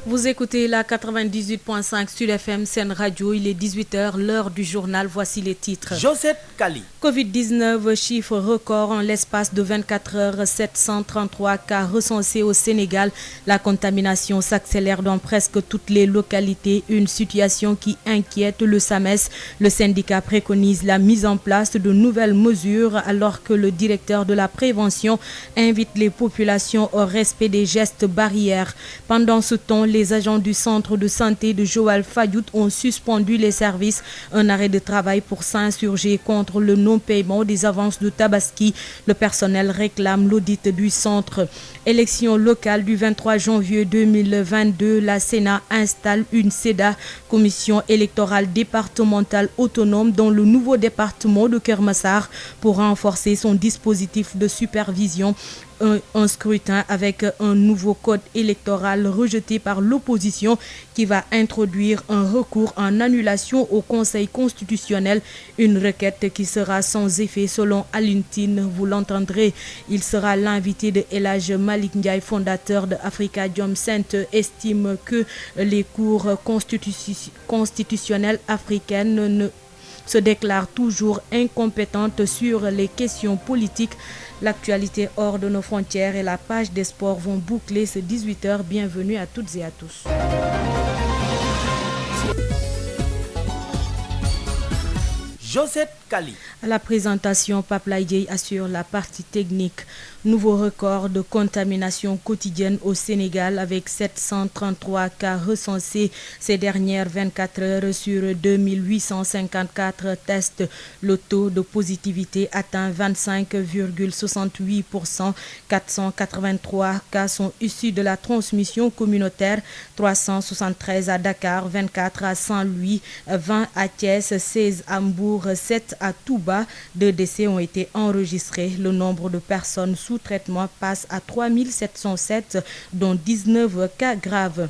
Vous écoutez la 98.5 Sud FM Sen Radio, il est 18h, l'heure du journal, voici les titres. Josette Kali. Covid-19, chiffre record en l'espace de 24 heures, 733 cas recensés au Sénégal. La contamination s'accélère dans presque toutes les localités, une situation qui inquiète le SAMES. Le syndicat préconise la mise en place de nouvelles mesures alors que le directeur de la prévention invite les populations au respect des gestes barrières. Pendant ce temps, les agents du centre de santé de Joal Fadiout ont suspendu les services. Un arrêt de travail pour s'insurger contre le non-paiement des avances de Tabaski. Le personnel réclame l'audit du centre. Élection locale du 23 janvier 2022, la Sénat installe une CEDA, commission électorale départementale autonome dans le nouveau département de Keur Massar pour renforcer son dispositif de supervision. Un scrutin avec un nouveau code électoral rejeté par l'opposition qui va introduire un recours en annulation au Conseil constitutionnel, une requête qui sera sans effet selon Alioune Tine, vous l'entendrez. Il sera l'invité de El Hadj Malick Ndiaye, fondateur de Afrikajom Center, estime que les cours constitutionnelles africaines se déclarent toujours incompétentes sur les questions politiques. L'actualité hors de nos frontières et la page des sports vont boucler ce 18h. Bienvenue à toutes et à tous. Josette Kali. À la présentation, Pape Laïdié assure la partie technique. Nouveau record de contamination quotidienne au Sénégal avec 733 cas recensés ces dernières 24 heures sur 2854 tests. Le taux de positivité atteint 25,68%. 483 cas sont issus de la transmission communautaire, 373 à Dakar, 24 à Saint-Louis, 20 à Thiès, 16 à Mbour, 7 à Touba. 2 décès ont été enregistrés. Le nombre de personnes sous traitement passe à 3707, dont 19 cas graves.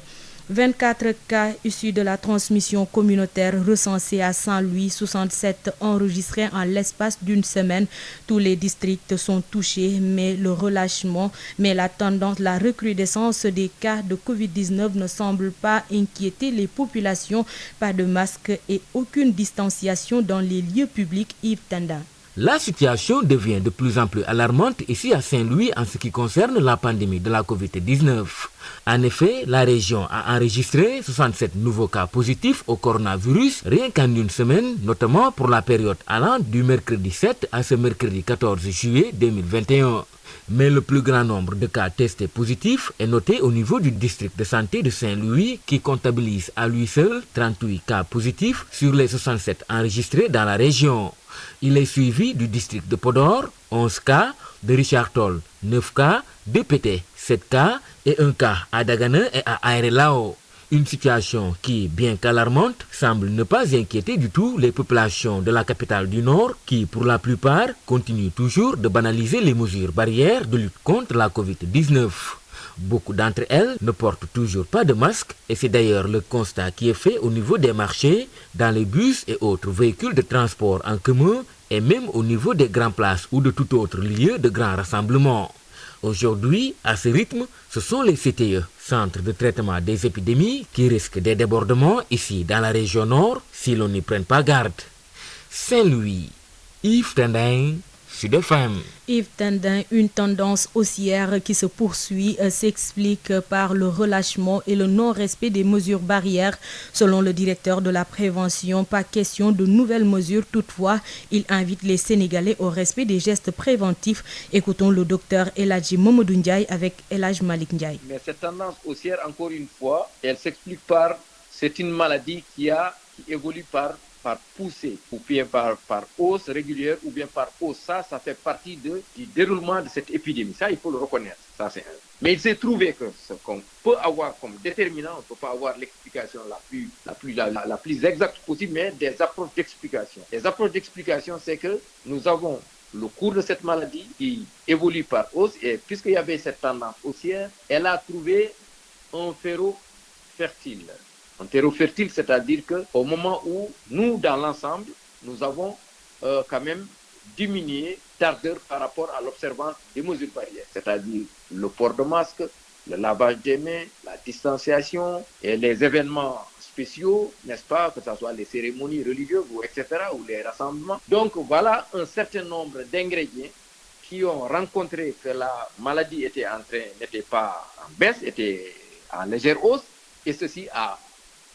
24 cas issus de la transmission communautaire recensés à Saint-Louis, 67 enregistrés en l'espace d'une semaine. Tous les districts sont touchés, mais la tendance, la recrudescence des cas de Covid-19 ne semble pas inquiéter les populations. Pas de masque et aucune distanciation dans les lieux publics. Yves Tendin. La situation devient de plus en plus alarmante ici à Saint-Louis en ce qui concerne la pandémie de la Covid-19. En effet, la région a enregistré 67 nouveaux cas positifs au coronavirus rien qu'en une semaine, notamment pour la période allant du mercredi 7 à ce mercredi 14 juillet 2021. Mais le plus grand nombre de cas testés positifs est noté au niveau du district de santé de Saint-Louis qui comptabilise à lui seul 38 cas positifs sur les 67 enregistrés dans la région. Il est suivi du district de Podor, 11 cas, de Richard Toll, 9 cas, de Pété, 7 cas et 1 cas à Dagana et à Aérelao. Une situation qui, bien qu'alarmante, semble ne pas inquiéter du tout les populations de la capitale du Nord qui, pour la plupart, continuent toujours de banaliser les mesures barrières de lutte contre la Covid-19. Beaucoup d'entre elles ne portent toujours pas de masque et c'est d'ailleurs le constat qui est fait au niveau des marchés, dans les bus et autres véhicules de transport en commun et même au niveau des grandes places ou de tout autre lieu de grand rassemblement. Aujourd'hui, à ce rythme, ce sont les CTE, Centres de traitement des épidémies, qui risquent des débordements ici dans la région Nord si l'on n'y prenne pas garde. Saint-Louis, Yves Tendin, Sud FM. Yves Tendin, une tendance haussière qui se poursuit s'explique par le relâchement et le non-respect des mesures barrières. Selon le directeur de la prévention, pas question de nouvelles mesures. Toutefois, il invite les Sénégalais au respect des gestes préventifs. Écoutons le docteur El Hadj Mamadou Ndiaye avec El Hadj Malick Ndiaye. Mais cette tendance haussière, encore une fois, elle s'explique par, c'est une maladie qui évolue par poussée, ou bien par hausse régulière, ou bien par hausse. Ça fait partie du déroulement de cette épidémie. Ça, il faut le reconnaître. Ça, c'est un. Mais il s'est trouvé que ce qu'on peut avoir comme déterminant, on ne peut pas avoir l'explication la plus exacte possible, mais des approches d'explication. Les approches d'explication, c'est que nous avons le cours de cette maladie qui évolue par hausse, et puisqu'il y avait cette tendance haussière, elle a trouvé un terreau fertile. Un terreau fertile, c'est-à-dire qu'au moment où nous, dans l'ensemble, nous avons quand même diminué d'ardeur par rapport à l'observance des mesures barrières, c'est-à-dire le port de masque, le lavage des mains, la distanciation et les événements spéciaux, n'est-ce pas, que ce soit les cérémonies religieuses ou etc., ou les rassemblements. Donc voilà un certain nombre d'ingrédients qui ont rencontré que la maladie n'était pas en baisse, était en légère hausse, et ceci a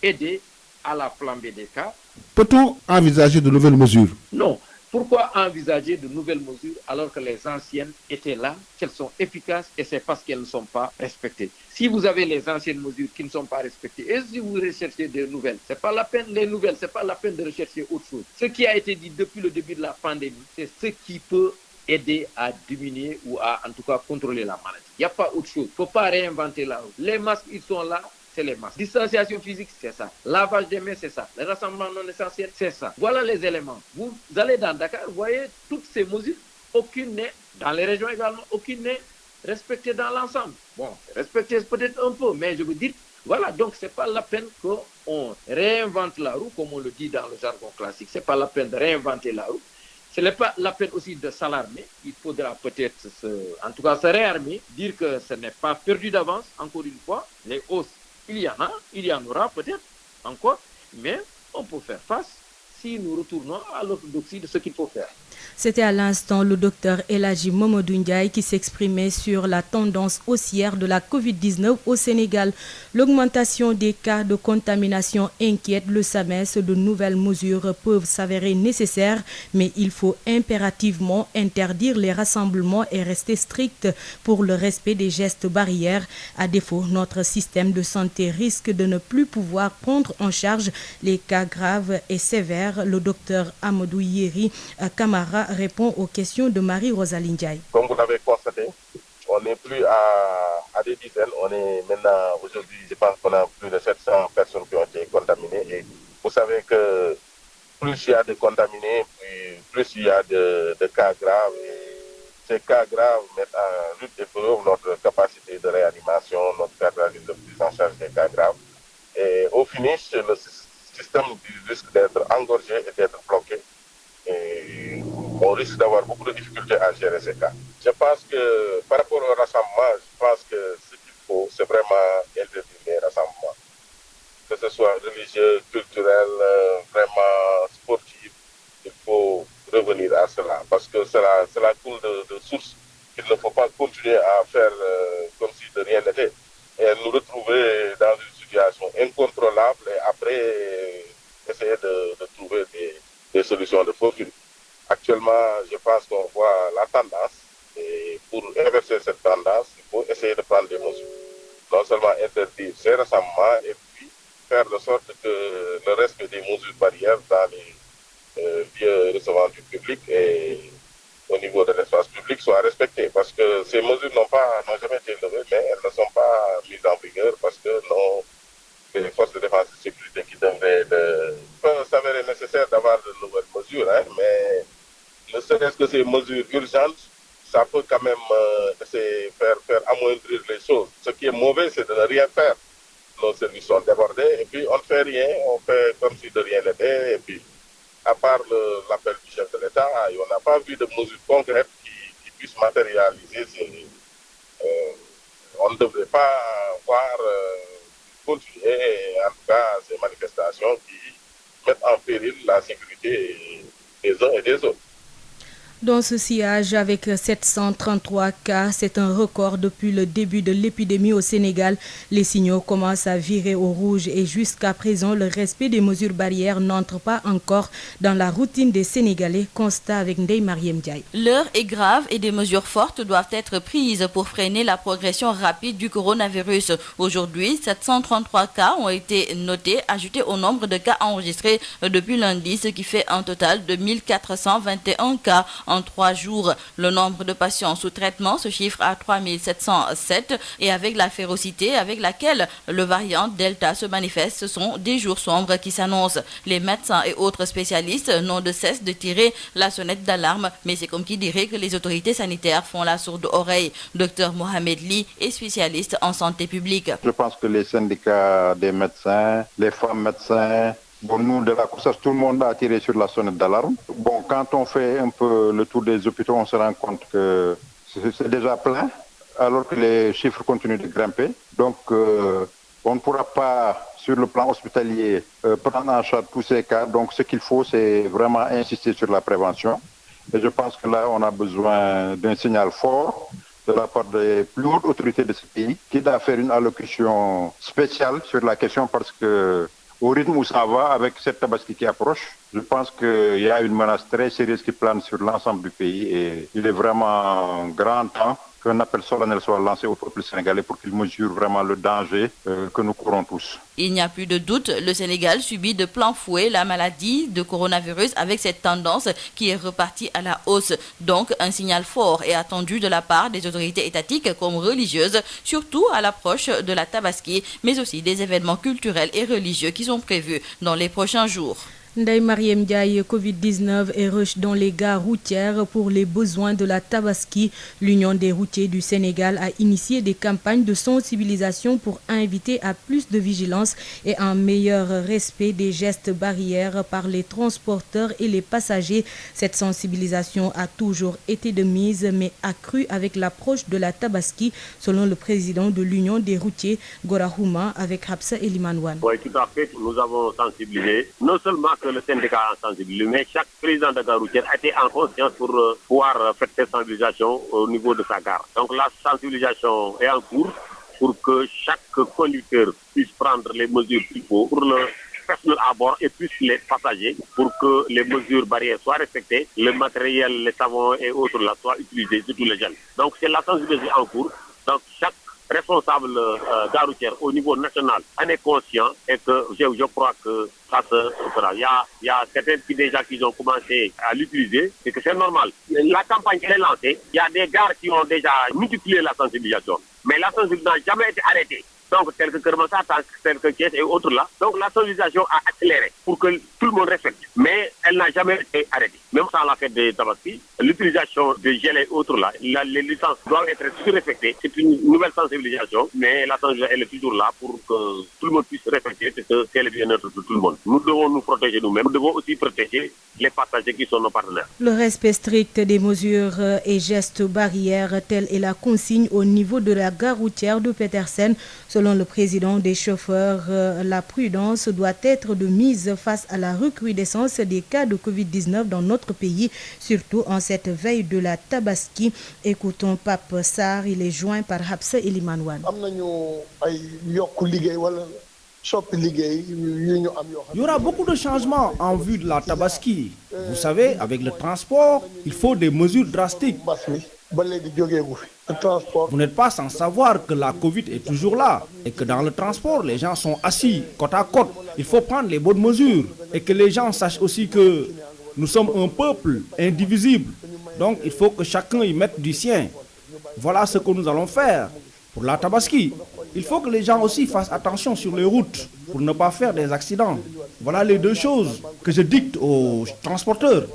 aidé à la flambée des cas. Peut-on envisager de nouvelles mesures? Non. Pourquoi envisager de nouvelles mesures alors que les anciennes étaient là, qu'elles sont efficaces et c'est parce qu'elles ne sont pas respectées. Si vous avez les anciennes mesures qui ne sont pas respectées et si vous recherchez des nouvelles, c'est pas la peine, les nouvelles, c'est pas la peine de rechercher autre chose. Ce qui a été dit depuis le début de la pandémie, c'est ce qui peut aider à diminuer ou à en tout cas contrôler la maladie. Il n'y a pas autre chose. Il ne faut pas réinventer la roue. Les masques, ils sont là. C'est les masques. Distanciation physique, c'est ça. Lavage des mains, c'est ça. Les rassemblements non essentiels, c'est ça. Voilà les éléments. Vous allez dans Dakar, vous voyez toutes ces mesures. Aucune n'est, dans les régions également, aucune n'est respectée dans l'ensemble. Bon, respectée peut-être un peu, mais je veux dire, voilà, donc c'est pas la peine qu'on réinvente la roue, comme on le dit dans le jargon classique. C'est pas la peine de réinventer la roue. Ce n'est pas la peine aussi de s'alarmer. Il faudra peut-être, en tout cas, se réarmer, dire que ce n'est pas perdu d'avance, encore une fois. Les hausses, il y en aura peut-être encore, mais on peut faire face si nous retournons à l'orthodoxie de ce qu'il faut faire. C'était à l'instant le docteur Elhaji Mamadou Ndiaye qui s'exprimait sur la tendance haussière de la Covid-19 au Sénégal. L'augmentation des cas de contamination inquiète le SAMES. De nouvelles mesures peuvent s'avérer nécessaires, mais il faut impérativement interdire les rassemblements et rester strict pour le respect des gestes barrières. À défaut, notre système de santé risque de ne plus pouvoir prendre en charge les cas graves et sévères. Le docteur Amadou Yeri Camara répond aux questions de Marie-Rosaline Ndiaye. Comme vous l'avez constaté, on n'est plus à des dizaines. On est maintenant, aujourd'hui, je pense qu'on a plus de 700 personnes qui ont été contaminées. Et vous savez que plus il y a de contaminés, plus il y a de cas graves. Et ces cas graves mettent en lutte épreuve notre capacité de réanimation, notre capacité de prise en charge des cas graves. Et au finish, le système risque d'être engorgé et d'être bloqué. Et on risque d'avoir beaucoup de difficultés à gérer ces cas. Je pense que par rapport au rassemblement, je pense que ce qu'il faut, c'est vraiment interdire les rassemblements. Que ce soit religieux, culturel, vraiment sportif, il faut revenir à cela. Parce que cela coule de source qu'il ne faut pas continuer à faire comme si de rien n'était. Et nous retrouver dans une situation incontrôlable et après essayer de trouver des solutions de fortune. Actuellement, je pense qu'on voit la tendance et pour inverser cette tendance, il faut essayer de prendre des mesures. Non seulement interdire ces rassemblements et puis faire de sorte que le respect des mesures barrières dans les lieux recevant du public et au niveau de l'espace public soit respecté. Parce que ces mesures n'ont jamais été levées, mais elles ne sont pas mises en vigueur parce que les forces de défense et de sécurité qui devraient peut s'avérer nécessaire d'avoir de nouvelles mesures, mais ne serait-ce que ces mesures urgentes, ça peut quand même faire amoindrir les choses. Ce qui est mauvais, c'est de ne rien faire. Nos services sont débordés et puis on ne fait rien, on fait comme si de rien n'était. Et puis, à part l'appel du chef de l'État, on n'a pas vu de mesures concrètes qui puissent matérialiser on ne devrait pas voir continuer, en tout cas, ces manifestations qui mettent en péril la sécurité des uns et des autres. Dans ce sillage, avec 733 cas, c'est un record depuis le début de l'épidémie au Sénégal. Les signaux commencent à virer au rouge et jusqu'à présent, le respect des mesures barrières n'entre pas encore dans la routine des Sénégalais. Constat avec Ndeye Mariam Ndiaye. L'heure est grave et des mesures fortes doivent être prises pour freiner la progression rapide du coronavirus. Aujourd'hui, 733 cas ont été notés, ajoutés au nombre de cas enregistrés depuis lundi, ce qui fait un total de 1421 cas en 3 jours. Le nombre de patients sous traitement se chiffre à 3707 et avec la férocité avec laquelle le variant Delta se manifeste, ce sont des jours sombres qui s'annoncent. Les médecins et autres spécialistes n'ont de cesse de tirer la sonnette d'alarme, mais c'est comme qui dirait que les autorités sanitaires font la sourde oreille. Dr Mohamed Ly est spécialiste en santé publique. Je pense que les syndicats des médecins, les femmes médecins, nous, de la COUSAS, tout le monde a tiré sur la sonnette d'alarme. Quand on fait un peu le tour des hôpitaux, on se rend compte que c'est déjà plein. alors que les chiffres continuent de grimper. Donc, on ne pourra pas, sur le plan hospitalier, prendre en charge tous ces cas. Donc, ce qu'il faut, c'est vraiment insister sur la prévention. Et je pense que là, on a besoin d'un signal fort de la part des plus hautes autorités de ce pays, qui doit faire une allocution spéciale sur la question parce que, au rythme où ça va, avec cette Tabaski qui approche, je pense qu'il y a une menace très sérieuse qui plane sur l'ensemble du pays et il est vraiment grand temps qu'un appel solennel soit lancé au peuple sénégalais pour qu'il mesure vraiment le danger que nous courons tous. Il n'y a plus de doute, le Sénégal subit de plein fouet la maladie de coronavirus avec cette tendance qui est repartie à la hausse. Donc, un signal fort est attendu de la part des autorités étatiques comme religieuses, surtout à l'approche de la Tabaski, mais aussi des événements culturels et religieux qui sont prévus dans les prochains jours. Ndeye Marième Ndiaye, Covid-19 et rush dans les gares routières pour les besoins de la Tabaski. L'Union des routiers du Sénégal a initié des campagnes de sensibilisation pour inviter à plus de vigilance et un meilleur respect des gestes barrières par les transporteurs et les passagers. Cette sensibilisation a toujours été de mise, mais accrue avec l'approche de la Tabaski, selon le président de l'Union des routiers, Gora Houma, avec Hapsa Elimanouane. Oui, tout à fait. Nous avons sensibilisé, non seulement que le syndicat a sensibilisé, mais chaque président de gare routière a été en conscience pour pouvoir faire cette sensibilisation au niveau de sa gare. Donc la sensibilisation est en cours pour que chaque conducteur puisse prendre les mesures qu'il faut pour le personnel à bord et plus les passagers pour que les mesures barrières soient respectées, le matériel, les savons et autres là soient utilisés, surtout les gels. Donc c'est la sensibilisation en cours. Donc chaque responsable gare routière au niveau national en est conscient et que je crois que ça se fera. Il y a certains qui ont commencé à l'utiliser et que c'est normal. La campagne est lancée, il y a des gares qui ont déjà multiplié la sensibilisation, mais la sensibilisation n'a jamais été arrêtée. Donc, tel que Kermassa, tel que Thiès et autres là. Donc, la sensibilisation a accéléré pour que tout le monde respecte. Mais elle n'a jamais été arrêtée. Même sans la fête des Tabaski, l'utilisation de gel et autres là, les licences doivent être toujours respectées. C'est une nouvelle sensibilisation, mais la sensibilisation, elle est toujours là pour que tout le monde puisse respecter et que c'est le bien-être de tout le monde. Nous devons nous protéger nous-mêmes. Nous devons aussi protéger les passagers qui sont nos partenaires. Le respect strict des mesures et gestes barrières, telle est la consigne au niveau de la gare routière de Petersen. Selon le président des chauffeurs, la prudence doit être de mise face à la recrudescence des cas de Covid-19 dans notre pays, surtout en cette veille de la Tabaski. Écoutons Pape Sarr, il est joint par Hapsa Elimanouane. Il y aura beaucoup de changements en vue de la Tabaski. Vous savez, avec le transport, il faut des mesures drastiques. Vous n'êtes pas sans savoir que la Covid est toujours là et que dans le transport, les gens sont assis côte à côte. Il faut prendre les bonnes mesures et que les gens sachent aussi que nous sommes un peuple indivisible. Donc, il faut que chacun y mette du sien. Voilà ce que nous allons faire pour la Tabaski. Il faut que les gens aussi fassent attention sur les routes pour ne pas faire des accidents. Voilà les deux choses que je dicte aux transporteurs.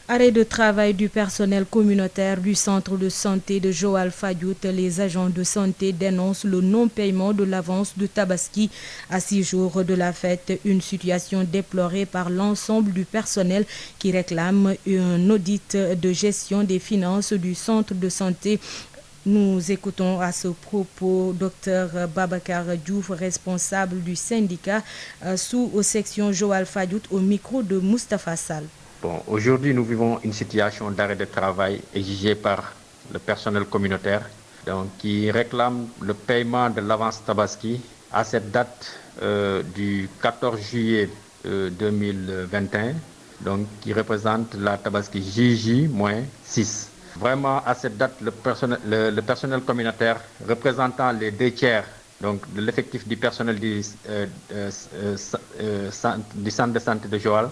Arrêt de travail du personnel communautaire du centre de santé de Joal Fadiouth. Les agents de santé dénoncent le non-paiement de l'avance de Tabaski à 6 jours de la fête. Une situation déplorée par l'ensemble du personnel qui réclame un audit de gestion des finances du centre de santé. Nous écoutons à ce propos Dr Babacar Diouf, responsable du syndicat sous-section Joal Fadiouth, au micro de Moustapha Sall. Bon, aujourd'hui, nous vivons une situation d'arrêt de travail exigée par le personnel communautaire, donc, qui réclame le paiement de l'avance Tabaski à cette date du 14 juillet 2021, donc, qui représente la Tabaski JJ-6. Vraiment, à cette date, le personnel communautaire représentant les 2 tiers donc, de l'effectif du personnel du centre de santé de Joal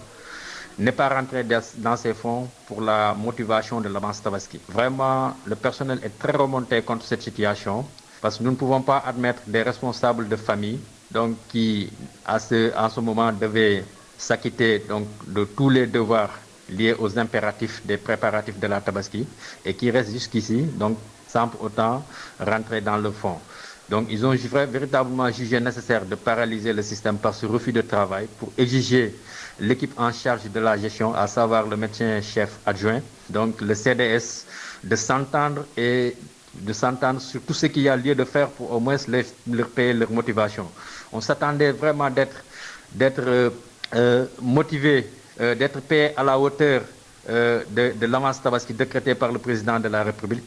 n'est pas rentré dans ces fonds pour la motivation de l'avance Tabaski. Vraiment, le personnel est très remonté contre cette situation parce que nous ne pouvons pas admettre des responsables de famille donc, qui, en ce moment, devaient s'acquitter donc, de tous les devoirs liés aux impératifs des préparatifs de la Tabaski et qui restent jusqu'ici, donc sans pour autant rentrer dans le fond. Donc ils ont véritablement jugé nécessaire de paralyser le système par ce refus de travail pour exiger l'équipe en charge de la gestion, à savoir le médecin-chef adjoint, donc le CDS, de s'entendre et de s'entendre sur tout ce qu'il y a lieu de faire pour au moins leur payer leur motivation. On s'attendait vraiment d'être motivés, d'être payés à la hauteur de l'avance tabaski décrétée par le président de la République,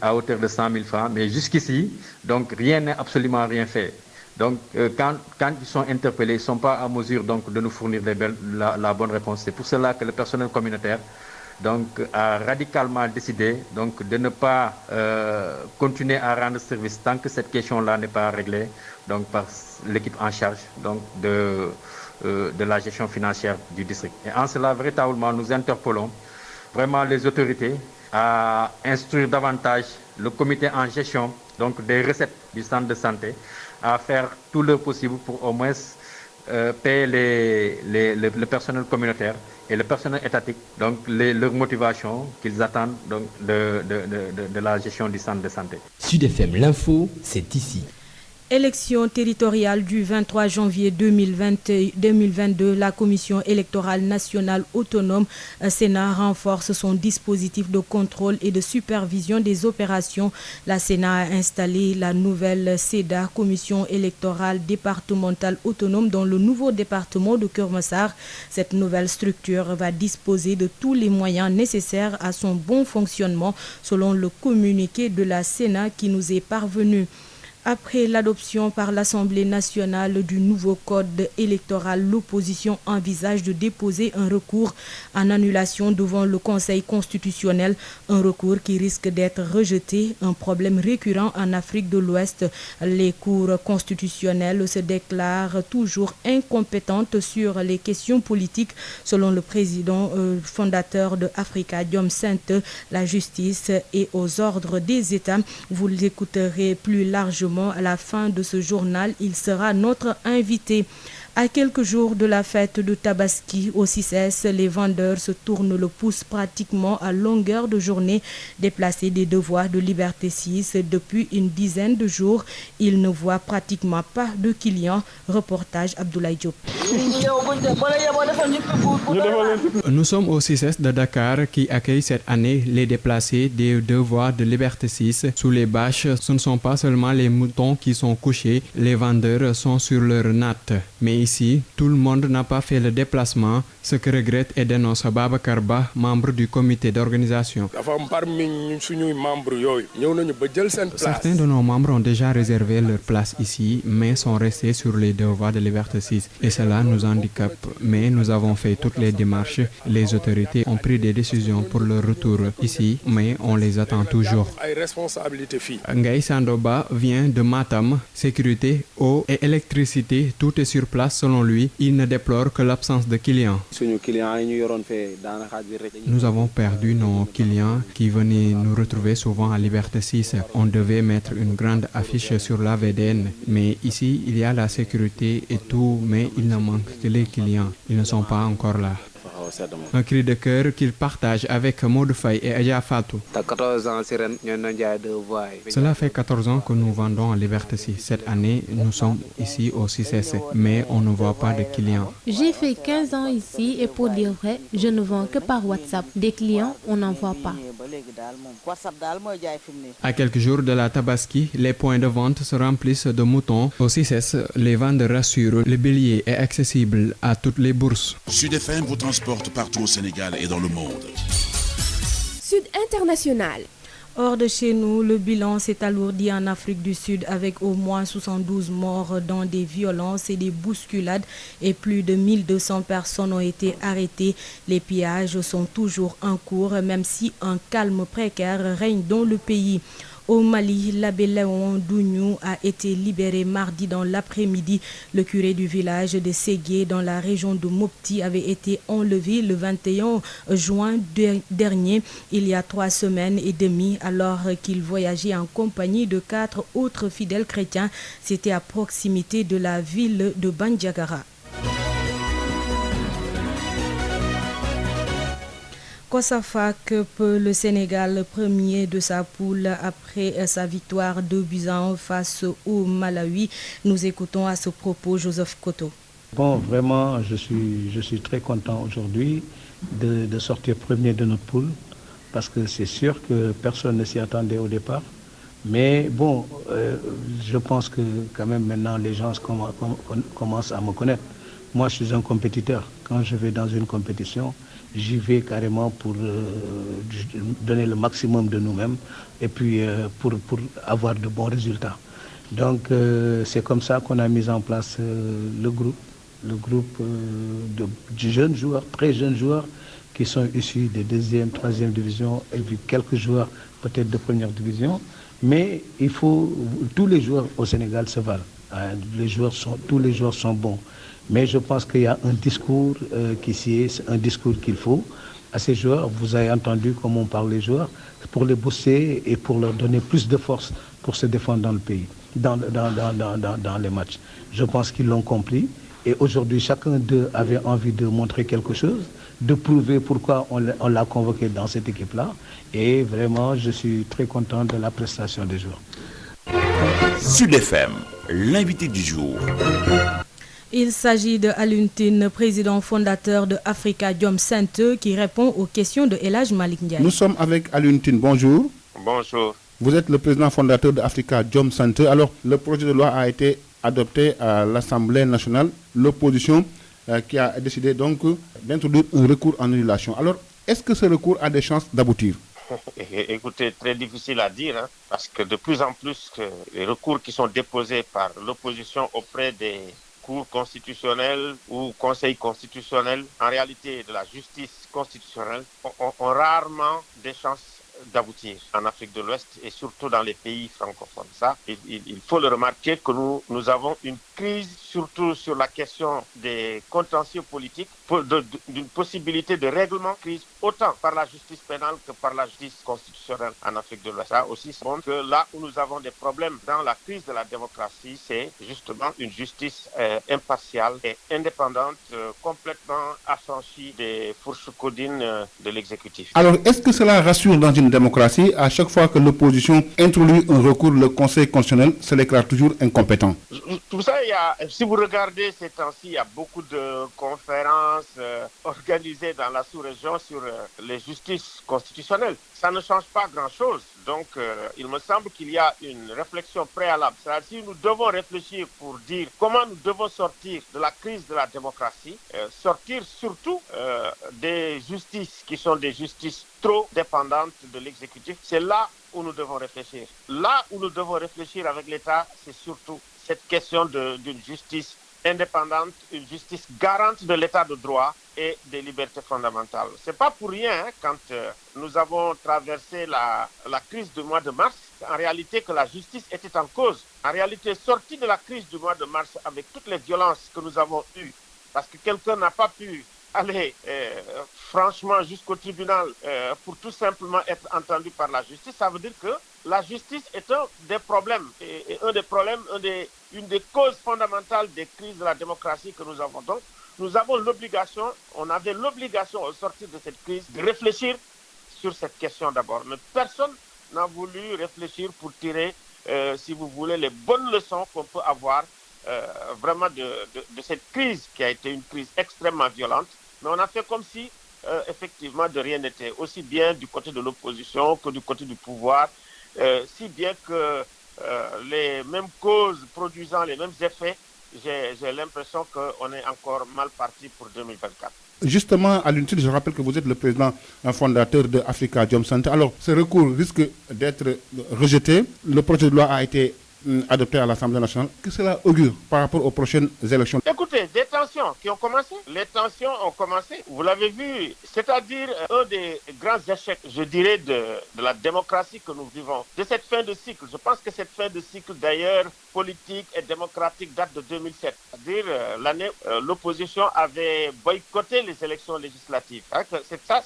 à hauteur de 100 000 francs. Mais jusqu'ici, donc rien n'est absolument rien fait. Donc quand ils sont interpellés, ils ne sont pas en mesure donc, de nous fournir la bonne réponse. C'est pour cela que le personnel communautaire donc, a radicalement décidé donc, de ne pas continuer à rendre service tant que cette question-là n'est pas réglée donc, par l'équipe en charge donc, de la gestion financière du district. Et en cela, véritablement, nous interpellons vraiment les autorités à instruire davantage le comité en gestion donc, des recettes du centre de santé à faire tout le possible pour au moins payer le personnel communautaire et le personnel étatique, donc leur motivation qu'ils attendent donc, de la gestion du centre de santé. Sud FM, l'info, c'est ici. Élection territoriale du 23 janvier 2022, la Commission électorale nationale autonome Sénat renforce son dispositif de contrôle et de supervision des opérations. La Sénat a installé la nouvelle CEDA, Commission électorale départementale autonome, dans le nouveau département de Keur Massar. Cette nouvelle structure va disposer de tous les moyens nécessaires à son bon fonctionnement, selon le communiqué de la Sénat qui nous est parvenu. Après l'adoption par l'Assemblée nationale du nouveau code électoral, l'opposition envisage de déposer un recours en annulation devant le Conseil constitutionnel, un recours qui risque d'être rejeté, un problème récurrent en Afrique de l'Ouest. Les cours constitutionnels se déclarent toujours incompétentes sur les questions politiques, selon le président fondateur de Africa, Diom Sainte. La justice est aux ordres des États. Vous l'écouterez plus largement à la fin de ce journal. Il sera notre invité. À quelques jours de la fête de Tabaski au CICES, les vendeurs se tournent le pouce pratiquement à longueur de journée. Déplacés des devoirs de Liberté 6 depuis une dizaine de jours, ils ne voient pratiquement pas de clients. Reportage Abdoulaye Diop. Nous sommes au CICES de Dakar qui accueille cette année les déplacés des devoirs de Liberté 6. Sous les bâches, ce ne sont pas seulement les moutons qui sont couchés, les vendeurs sont sur leur natte. Mais ici, tout le monde n'a pas fait le déplacement, ce que regrette et dénonce Babacar Ba, membre du comité d'organisation. Certains de nos membres ont déjà réservé leur place ici, mais sont restés sur les devoirs de Liberté 6. Et cela nous handicape. Mais nous avons fait toutes les démarches. Les autorités ont pris des décisions pour leur retour ici, mais on les attend toujours. Ngaï Sandoba vient de Matam. Sécurité, eau et électricité, tout est sur place selon lui. Il ne déplore que l'absence de clients. Nous avons perdu nos clients qui venaient nous retrouver souvent à Liberté 6. On devait mettre une grande affiche sur la VDN. Mais ici, il y a la sécurité et tout, mais il ne manque que les clients. Ils ne sont pas encore là. Un cri de cœur qu'il partage avec Modou Faye et Adja Fatou. Cela fait 14 ans que nous vendons à Liberté 6. Cette année, nous sommes ici au CICES, mais on ne voit pas de clients. J'ai fait 15 ans ici et pour dire vrai, je ne vends que par WhatsApp. Des clients, on n'en voit pas. À quelques jours de la Tabaski, les points de vente se remplissent de moutons. Au CICES, les vendeurs rassurent, le bélier est accessible à toutes les bourses. Sud FM vous transporte partout au Sénégal et dans le monde. Sud International. Hors de chez nous, le bilan s'est alourdi en Afrique du Sud avec au moins 72 morts dans des violences et des bousculades et plus de 1200 personnes ont été arrêtées. Les pillages sont toujours en cours même si un calme précaire règne dans le pays. Au Mali, l'abbé Léon Dougnou a été libéré mardi dans l'après-midi. Le curé du village de Ségué dans la région de Mopti avait été enlevé le 21 juin dernier, il y a 3 semaines et demie, alors qu'il voyageait en compagnie de 4 autres fidèles chrétiens. C'était à proximité de la ville de Bandiagara. Kosafa Cup, le Sénégal premier de sa poule après sa victoire 2-1 face au Malawi. Nous écoutons à ce propos Joseph Koto. Bon, vraiment, je suis très content aujourd'hui de sortir premier de notre poule. parce que c'est sûr que personne ne s'y attendait au départ. Mais bon, je pense que quand même maintenant les gens commencent à me connaître. Moi, je suis un compétiteur. Quand je vais dans une compétition, j'y vais carrément pour donner le maximum de nous-mêmes et puis pour avoir de bons résultats. Donc, c'est comme ça qu'on a mis en place le groupe de jeunes joueurs, très jeunes joueurs, qui sont issus des 2e, 3e division et puis quelques joueurs peut-être de première division. Mais tous les joueurs au Sénégal se valent. Tous les joueurs sont bons. Mais je pense qu'il y a un discours c'est un discours qu'il faut à ces joueurs. Vous avez entendu comment on parle les joueurs, pour les booster et pour leur donner plus de force pour se défendre dans le pays, dans les matchs. Je pense qu'ils l'ont compris. Et aujourd'hui, chacun d'eux avait envie de montrer quelque chose, de prouver pourquoi on l'a convoqué dans cette équipe-là. Et vraiment, je suis très content de la prestation des joueurs. Sud FM, l'invité du jour. Il s'agit de Alioune Tine, président fondateur de Africa Jom Center, qui répond aux questions de El Hadj Malick Ndiaye. Nous sommes avec Alioune Tine. Bonjour. Bonjour. Vous êtes le président fondateur de Africa Jom Center. Alors, le projet de loi a été adopté à l'Assemblée nationale. L'opposition qui a décidé donc d'introduire un recours en annulation. Alors, est-ce que ce recours a des chances d'aboutir? Écoutez, très difficile à dire, parce que de plus en plus, les recours qui sont déposés par l'opposition auprès des cours constitutionnels ou conseils constitutionnels, en réalité de la justice constitutionnelle, ont rarement des chances d'aboutir en Afrique de l'Ouest et surtout dans les pays francophones. Ça, il faut le remarquer que nous avons une crise surtout sur la question des contentieux politiques, d'une possibilité de règlement de crise autant par la justice pénale que par la justice constitutionnelle en Afrique de l'Ouest. Ça aussi montre que là où nous avons des problèmes dans la crise de la démocratie, c'est justement une justice impartiale et indépendante, complètement affranchie des fourches codines de l'exécutif. Alors, est-ce que cela rassure dans une démocratie? À chaque fois que l'opposition introduit un recours, le Conseil constitutionnel se déclare toujours incompétent. Tout ça, si vous regardez ces temps-ci, il y a beaucoup de conférences organisées dans la sous-région sur les justices constitutionnelles. Ça ne change pas grand-chose. Donc, il me semble qu'il y a une réflexion préalable. C'est-à-dire, si nous devons réfléchir pour dire comment nous devons sortir de la crise de la démocratie, sortir surtout des justices qui sont des justices trop dépendantes de l'exécutif, c'est là où nous devons réfléchir. Là où nous devons réfléchir avec l'État, c'est surtout cette question d'une justice indépendante, une justice garante de l'état de droit et des libertés fondamentales. C'est pas pour rien quand nous avons traversé la crise du mois de mars, en réalité que la justice était en cause. En réalité, sorti de la crise du mois de mars avec toutes les violences que nous avons eues, parce que quelqu'un n'a pas pu aller franchement jusqu'au tribunal pour tout simplement être entendu par la justice, ça veut dire que la justice est un des problèmes, et un des problèmes, une des causes fondamentales des crises de la démocratie que nous avons. Donc, nous avons l'obligation, on avait l'obligation au sortir de cette crise de réfléchir sur cette question d'abord. Mais personne n'a voulu réfléchir pour tirer, si vous voulez, les bonnes leçons qu'on peut avoir vraiment de cette crise qui a été une crise extrêmement violente. Mais on a fait comme si, effectivement, de rien n'était, aussi bien du côté de l'opposition que du côté du pouvoir, si bien que les mêmes causes produisant les mêmes effets, j'ai l'impression qu'on est encore mal parti pour 2024. Justement, Alioune Tine, je rappelle que vous êtes le président fondateur de Africa Jom Center. Alors, ce recours risque d'être rejeté. Le projet de loi a été adopté à l'Assemblée nationale. Que cela augure par rapport aux prochaines élections? Écoutez, des tensions qui ont commencé. Les tensions ont commencé. Vous l'avez vu, c'est-à-dire un des grands échecs, je dirais, de la démocratie que nous vivons, de cette fin de cycle. Je pense que cette fin de cycle, d'ailleurs, politique et démocratique, date de 2007. C'est-à-dire, l'année, l'opposition avait boycotté les élections législatives. Hein,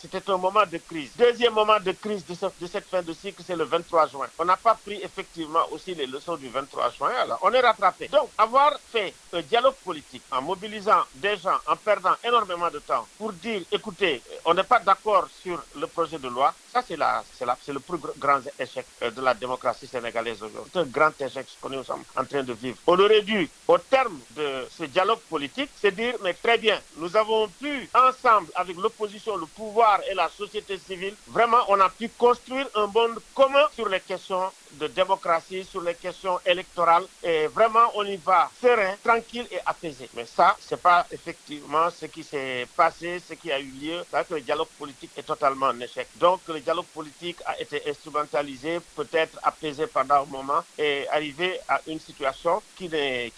c'était un moment de crise. Deuxième moment de crise de cette fin de cycle, c'est le 23 juin. On n'a pas pris effectivement aussi les leçons du 23 juin. Alors, on est rattrapé. Donc, avoir fait un dialogue politique en mobilisant des gens, en perdant énormément de temps pour dire, écoutez, on n'est pas d'accord sur le projet de loi, Ça, c'est le plus grand échec de la démocratie sénégalaise aujourd'hui. C'est un grand échec que nous sommes en train de vivre. On aurait dû, au terme de ce dialogue politique, se dire, mais très bien, nous avons pu, ensemble, avec l'opposition, le pouvoir et la société civile, vraiment, on a pu construire un monde commun sur les questions de démocratie, sur les questions électorales, et vraiment, on y va serein, tranquille et apaisé. Mais ça, c'est pas effectivement ce qui s'est passé, ce qui a eu lieu. C'est-à-dire que le dialogue politique est totalement un échec. Donc, le dialogue politique a été instrumentalisé, peut-être apaisé pendant un moment, et arrivé à une situation qui n'est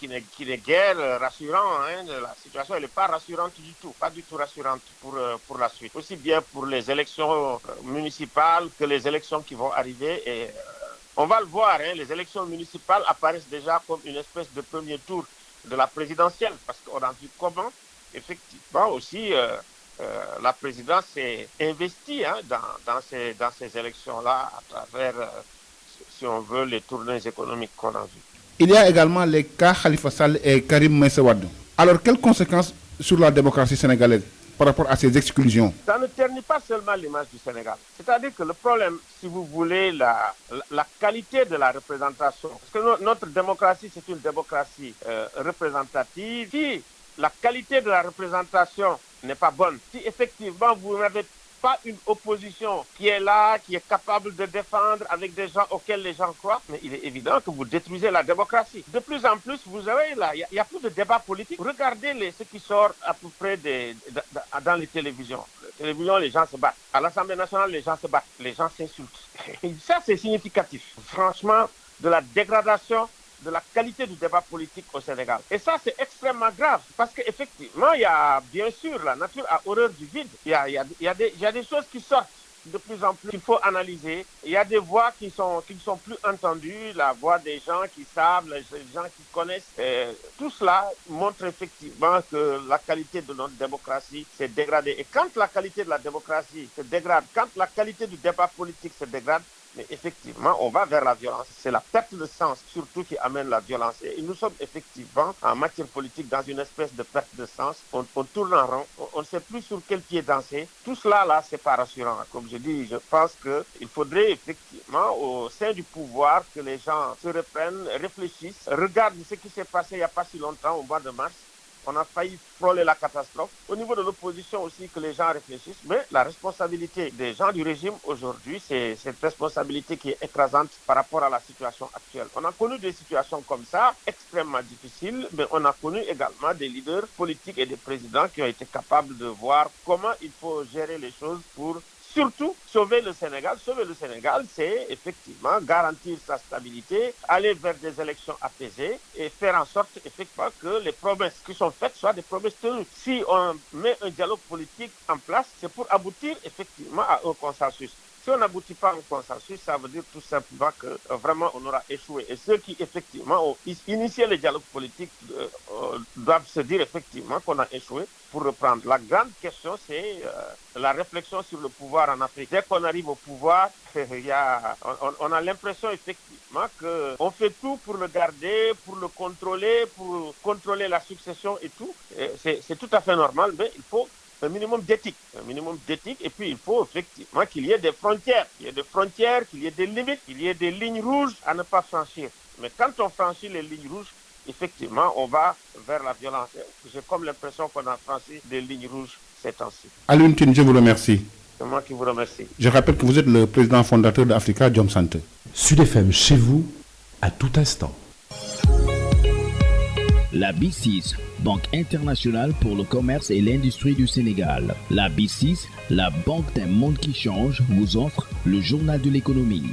guère rassurante. La situation, elle n'est pas rassurante du tout, pas du tout rassurante pour la suite. Aussi bien pour les élections municipales que les élections qui vont arriver. Et on va le voir, les élections municipales apparaissent déjà comme une espèce de premier tour de la présidentielle, parce qu'on a vu comment, effectivement, aussi, la présidence s'est investie dans ces élections-là à travers, si on veut, les tournées économiques qu'on a vues. Il y a également les cas Khalifa Sall et Karim Meïssa Wade. Alors, quelles conséquences sur la démocratie sénégalaise par rapport à ces exclusions? Ça ne ternit pas seulement l'image du Sénégal. C'est-à-dire que le problème, si vous voulez, la qualité de la représentation, parce que notre démocratie, c'est une démocratie représentative. Si la qualité de la représentation n'est pas bonne, si effectivement vous n'avez pas une opposition qui est là, qui est capable de défendre avec des gens auxquels les gens croient, mais il est évident que vous détruisez la démocratie. De plus en plus, vous avez là, il n'y a plus de débat politique. Regardez ce qui sort à peu près dans les télévisions. Les télévisions, les gens se battent. À l'Assemblée nationale, les gens se battent. Les gens s'insultent. Et ça, c'est significatif. Franchement, de la dégradation de la qualité du débat politique au Sénégal. Et ça, c'est extrêmement grave, parce qu'effectivement, il y a, bien sûr, la nature a horreur du vide. Il y a des choses qui sortent de plus en plus qu'il faut analyser. Il y a des voix qui ne sont plus entendues, la voix des gens qui savent, les gens qui connaissent. Tout cela montre effectivement que la qualité de notre démocratie s'est dégradée. Et quand la qualité de la démocratie se dégrade, quand la qualité du débat politique se dégrade, mais effectivement, on va vers la violence. C'est la perte de sens, surtout, qui amène la violence. Et nous sommes effectivement, en matière politique, dans une espèce de perte de sens. On tourne en rond, on ne sait plus sur quel pied danser. Tout cela, là, c'est pas rassurant. Comme je dis, je pense qu'il faudrait effectivement, au sein du pouvoir, que les gens se reprennent, réfléchissent, regardent ce qui s'est passé il n'y a pas si longtemps, au mois de mars. On a failli frôler la catastrophe. Au niveau de l'opposition aussi, que les gens réfléchissent. Mais la responsabilité des gens du régime aujourd'hui, c'est cette responsabilité qui est écrasante par rapport à la situation actuelle. On a connu des situations comme ça, extrêmement difficiles, mais on a connu également des leaders politiques et des présidents qui ont été capables de voir comment il faut gérer les choses pour surtout sauver le Sénégal. Sauver le Sénégal, c'est effectivement garantir sa stabilité, aller vers des élections apaisées et faire en sorte effectivement que les promesses qui sont faites soient des promesses tenues. Si on met un dialogue politique en place, c'est pour aboutir effectivement à un consensus. Si on n'aboutit pas à un consensus, ça veut dire tout simplement que vraiment on aura échoué. Et ceux qui effectivement ont initié le dialogue politique doivent se dire effectivement qu'on a échoué. Pour reprendre, la grande question, c'est la réflexion sur le pouvoir en Afrique. Dès qu'on arrive au pouvoir, on a l'impression effectivement qu'on fait tout pour le garder, pour le contrôler, pour contrôler la succession et tout. C'est tout à fait normal, mais il faut un minimum d'éthique, et puis il faut effectivement qu'il y ait des frontières, qu'il y ait des limites, qu'il y ait des lignes rouges à ne pas franchir. Mais quand on franchit les lignes rouges, effectivement, on va vers la violence. J'ai comme l'impression qu'on a franchi des lignes rouges ces temps-ci. Alioune Tine, je vous remercie. C'est moi qui vous remercie. Je rappelle que vous êtes le président fondateur d'Africa Jom Center. Sud FM, chez vous, à tout instant. La B6, Banque internationale pour le commerce et l'industrie du Sénégal. La B6, la banque d'un monde qui change, vous offre le journal de l'économie.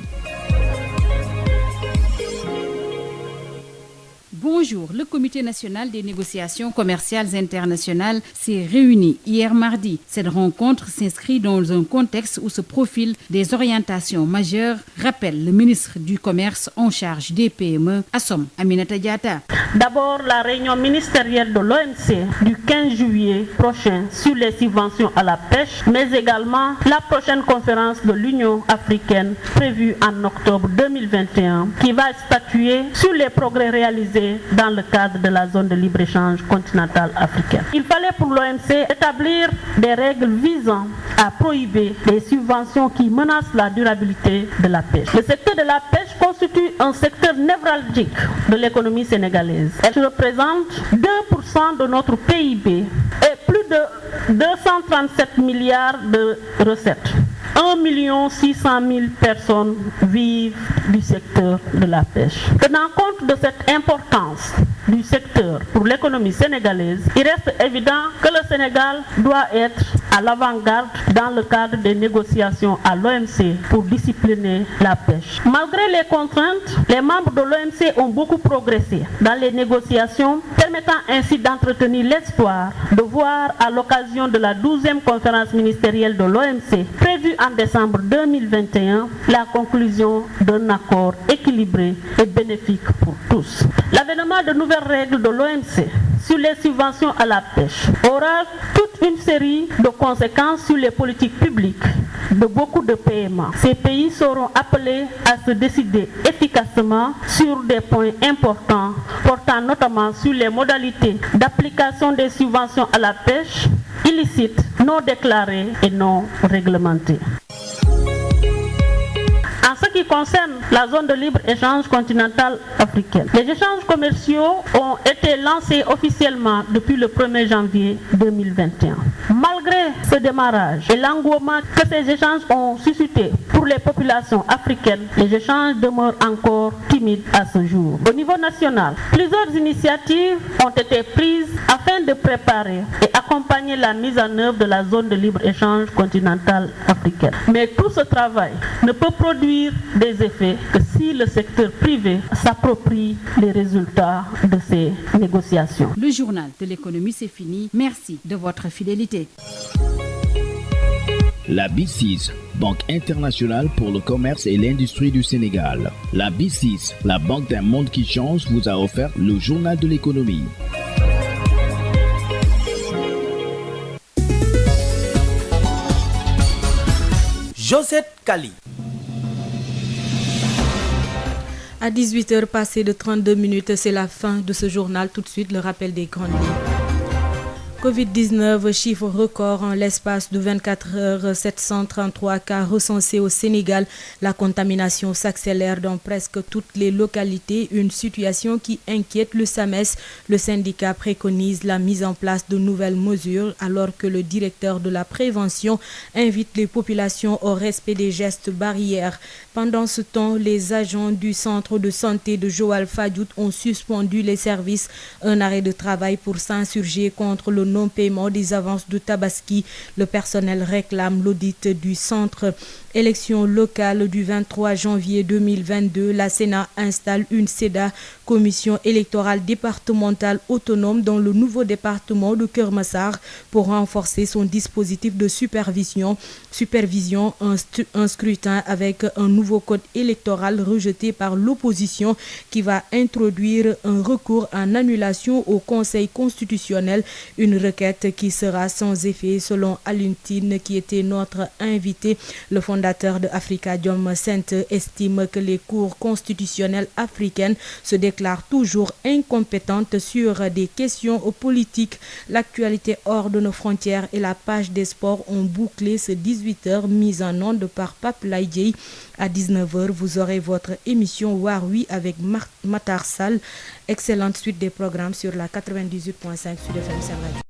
Bonjour, le Comité national des négociations commerciales internationales s'est réuni hier mardi. Cette rencontre s'inscrit dans un contexte où se profilent des orientations majeures, rappelle le ministre du Commerce en charge des PME, Assom Aminata Diatta. D'abord, la réunion ministérielle de l'OMC du 15 juillet prochain sur les subventions à la pêche, mais également la prochaine conférence de l'Union africaine prévue en octobre 2021 qui va statuer sur les progrès réalisés dans le cadre de la zone de libre-échange continentale africaine. Il fallait pour l'OMC établir des règles visant à prohiber les subventions qui menacent la durabilité de la pêche. Le secteur de la pêche constitue un secteur névralgique de l'économie sénégalaise. Elle représente 2% de notre PIB et plus de 237 milliards de recettes. 1 600 000 personnes vivent du secteur de la pêche. Tenant compte de cette importance du secteur pour l'économie sénégalaise, il reste évident que le Sénégal doit être à l'avant-garde dans le cadre des négociations à l'OMC pour discipliner la pêche. Malgré les contraintes, les membres de l'OMC ont beaucoup progressé dans les négociations, permettant ainsi d'entretenir l'espoir de voir à l'occasion de la 12e conférence ministérielle de l'OMC prévue en décembre 2021 la conclusion d'un accord équilibré et bénéfique pour tous. L'avènement de nouvelles règles de l'OMC sur les subventions à la pêche aura toute une série de conséquences sur les politiques publiques de beaucoup de PMA. Ces pays seront appelés à se décider efficacement sur des points importants portant notamment sur les modalités d'application des subventions à la pêche illicites, non déclarées et non réglementées. En ce qui concerne la zone de libre-échange continentale africaine, les échanges commerciaux ont été lancés officiellement depuis le 1er janvier 2021. Malgré ce démarrage et l'engouement que ces échanges ont suscité pour les populations africaines, les échanges demeurent encore timides à ce jour. Au niveau national, plusieurs initiatives ont été prises afin de préparer et accompagner la mise en œuvre de la zone de libre-échange continentale africaine. Mais tout ce travail ne peut produire des effets que si le secteur privé s'approprie les résultats de ces négociations. Le journal de l'économie, c'est fini. Merci de votre fidélité. La B6, Banque internationale pour le commerce et l'industrie du Sénégal. La B6, la banque d'un monde qui change, vous a offert le journal de l'économie. Josette Kali. À 18h passées de 32 minutes, c'est la fin de ce journal. Tout de suite, le rappel des grandes lignes. Covid-19, chiffre record en l'espace de 24 heures, 733 cas recensés au Sénégal. La contamination s'accélère dans presque toutes les localités, une situation qui inquiète le SAMES. Le syndicat préconise la mise en place de nouvelles mesures alors que le directeur de la prévention invite les populations au respect des gestes barrières. Pendant ce temps, les agents du centre de santé de Joal Fadiouth ont suspendu les services. Un arrêt de travail pour s'insurger contre le non-paiement des avances de Tabaski. Le personnel réclame l'audit du centre. Élection locale du 23 janvier 2022, la Sénat installe une CEDA, commission électorale départementale autonome dans le nouveau département de Keur Massar pour renforcer son dispositif de supervision, un scrutin avec un nouveau code électoral rejeté par l'opposition qui va introduire un recours en annulation au Conseil constitutionnel, une requête qui sera sans effet selon Alioune Tine qui était notre invité. Le fondateur de Afrikajom Center estime que les cours constitutionnelles africaines se déclarent toujours incompétentes sur des questions politiques. L'actualité hors de nos frontières et la page des sports ont bouclé ce 18h mise en onde par Pape Laïdjei. À 19h, vous aurez votre émission Waroui avec Matar Sall. Excellente suite des programmes sur la 98.5 Sud FM.